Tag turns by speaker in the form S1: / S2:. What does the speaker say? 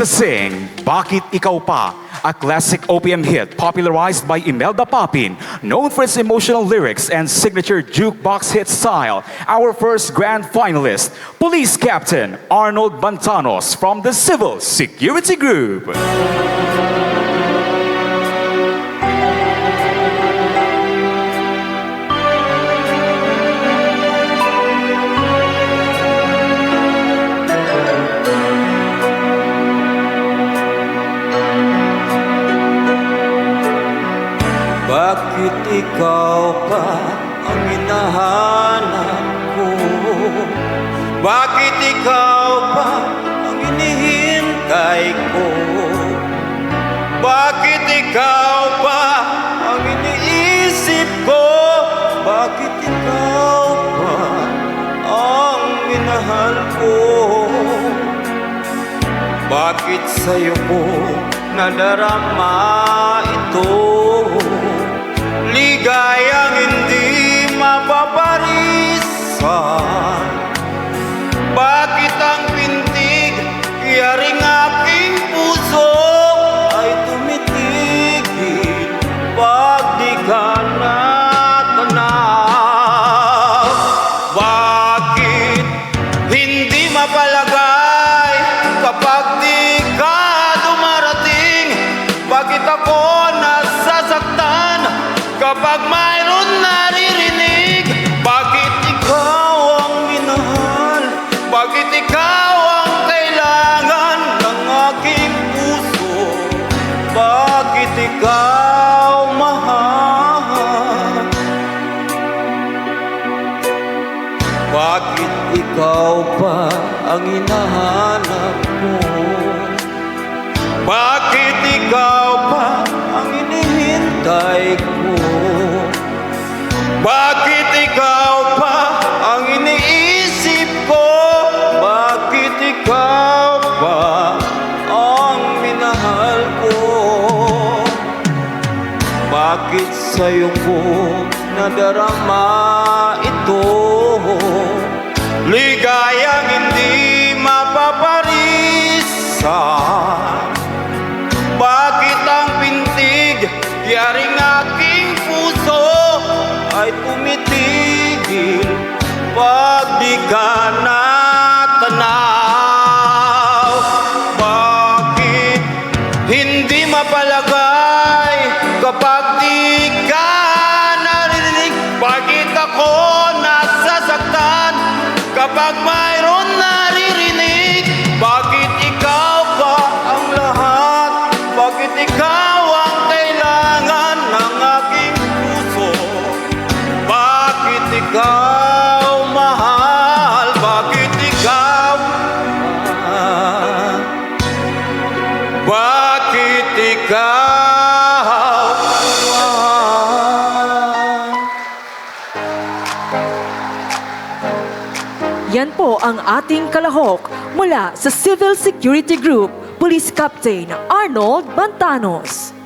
S1: to sing Bakit Ikaw Pa, a classic OPM hit popularized by Imelda Papin, known for its emotional lyrics and signature jukebox hit style. Our first grand finalist, Police Captain Arnold Bantanos from the Civil Security Group.
S2: Bakit ikaw pa ang hinahanap ko? Bakit ikaw pa ang hinihintay ko? Bakit ikaw pa ang iniisip ko? Bakit ikaw pa ang minahal ko? Bakit sa'yo ko nadarama ito? Ligayang hindi mapaparisan. Bakit ang pintig, yaring aking puso ay tumitigil pag di ka natanaw? Bakit hindi mapalagay kapag di ka dumarating? Bakit ako nasasaktan kapag mayroon naririnig? Bakit ikaw ang minahal? Bakit ikaw ang kailangan ng aking puso? Bakit ikaw mahal? Bakit ikaw pa ang hinahanap mo? Bakit ikaw pa ang hinihintay ko? Bakit ikaw pa ang iniisip ko? Bakit ikaw pa ang minahal ko? Bakit sa'yo ko nadarama ito? Ligayang hindi mapaparisan. Bakit ang pintig, yaring aking puso ay tumitigil pag di ka natanaw? Bakit hindi mapalagay kapag di ka naririnig? Bakit ako nasasaktan kapag mayroon naririnig? Bakit ikaw ba ang lahat? Bakit ikaw ang kailangan ng aking puso? Bakit ikaw mahal? Bakit ikaw mahal? Bakit ikaw mahal?
S3: Yan po ang ating kalahok mula sa Civil Security Group, Police Captain Arnold Bantanos.